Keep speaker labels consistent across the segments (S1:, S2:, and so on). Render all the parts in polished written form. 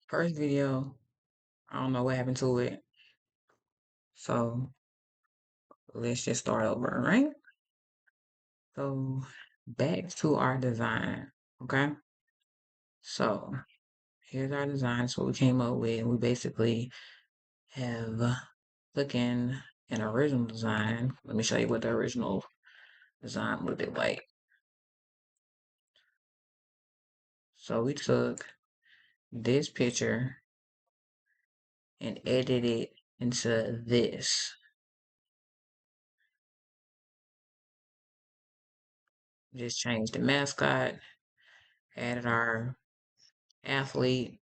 S1: First video, I don't know what happened to it. So let's just start over, right? So back to our design, okay? So here's our design. That's what we came up with. We basically have looking an original design. Let me show you what the original design would look like. So we took this picture and edited it into this. Just changed the mascot, added our athlete,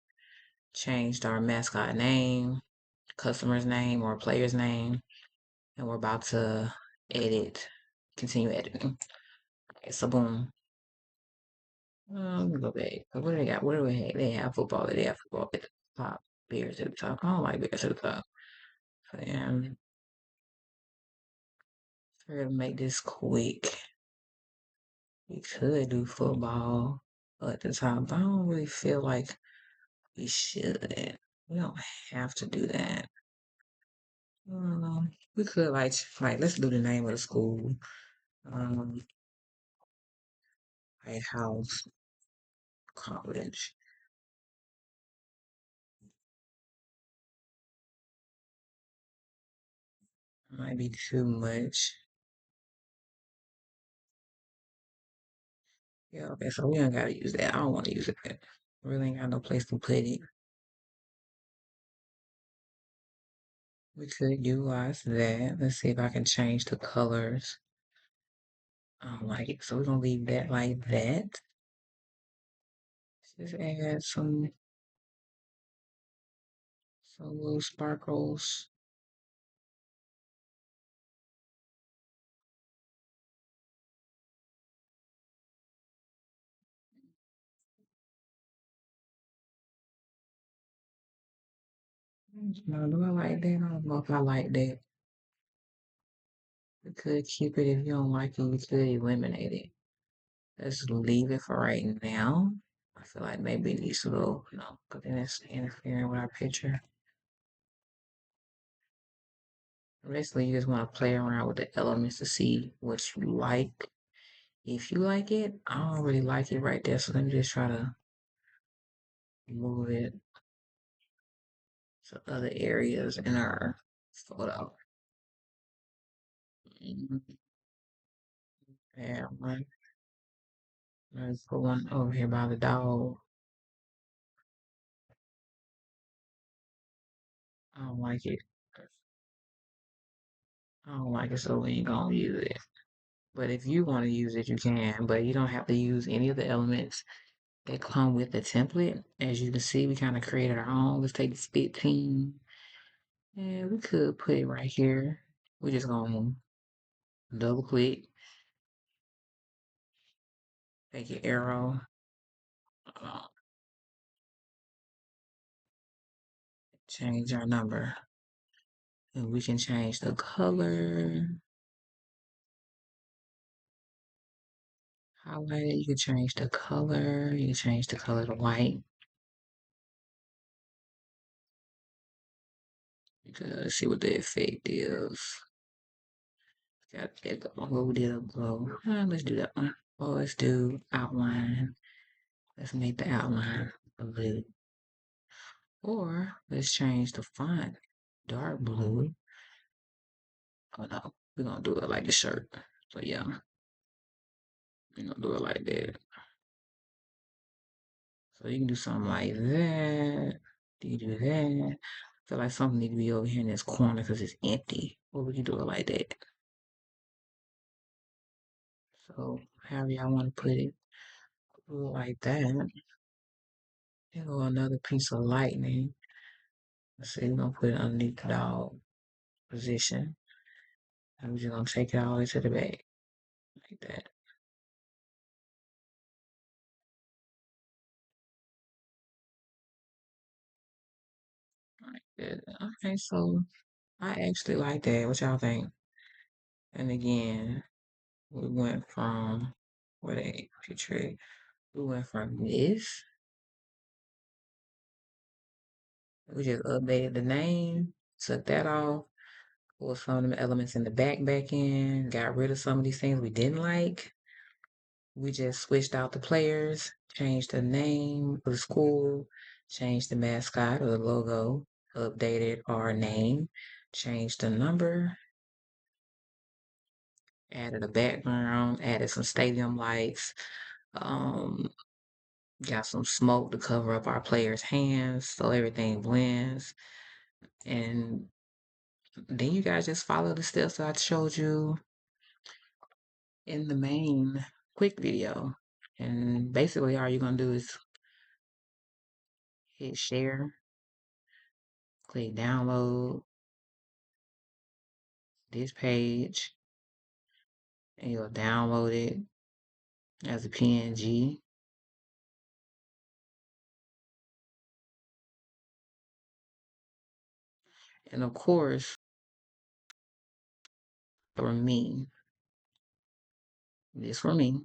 S1: changed our mascot name, customer's name, or player's name, and we're about to continue editing. Okay, so boom. Let me go back. What do they got? What do they have? They have football. They have football at the top. Bears at the top. I don't like Bears at the top. So yeah, we're gonna make this quick. We could do football at the top, but I don't really feel like we should. We don't have to do that. We could like let's do the name of the school. Um, Lighthouse College. Might be too much. Yeah, okay, so we don't gotta use that. I don't want to use it. Really ain't got no place to put it. We could utilize that. Let's see if I can change the colors. I don't like it, so we're gonna leave that like that. Just add some little sparkles. No, do I like that? I don't know if I like that. We could keep it if you don't like it. We could eliminate it. Let's leave it for right now. I feel like maybe it needs to go, because then it's interfering with our picture. Basically, you just want to play around with the elements to see what you like. If you like it, I don't really like it right there, so let me just try to move it to other areas in our photo. Yeah, right. Let's put one over here by the dog. I don't like it. I don't like it, so we ain't gonna use it. But if you want to use it, you can. But you don't have to use any of the elements that come with the template. As you can see, we kind of created our own. Let's take this 15. And we could put it right here. We're just gonna double click, take your arrow, uh, change our number. And we can change the color. Highlight it. You can change the color. You can change the color to white. You can see what the effect is. Got that go. What we did glow. Let's do that one. Oh, let's do outline. Let's make the outline blue. Or let's change the font dark blue. Oh no, we're gonna do it like the shirt. So yeah, we're gonna do it like that. So you can do something like that. You do that. I feel like something need to be over here in this corner because it's empty. Or we can do it like that. So however y'all want to put it, do it like that. Then go another piece of lightning. Let's see, we're gonna put it underneath the dog position. And we're just gonna take it all the way to the back. Like that. Like that. Okay, so I actually like that. What y'all think? And again, we went from what a picture. We went from this We just updated the name, took that off, pulled some of them elements in the back in, got rid of some of these things we didn't like. We just switched out the players, changed the name of the school, changed the mascot or the logo, updated our name, changed the number, added a background, added some stadium lights, got some smoke to cover up our players' hands so everything blends. And then you guys just follow the steps that I showed you in the main quick video. And basically all you're gonna do is hit share, click download this page, and you'll download it as a PNG. And of course, for me, this for me,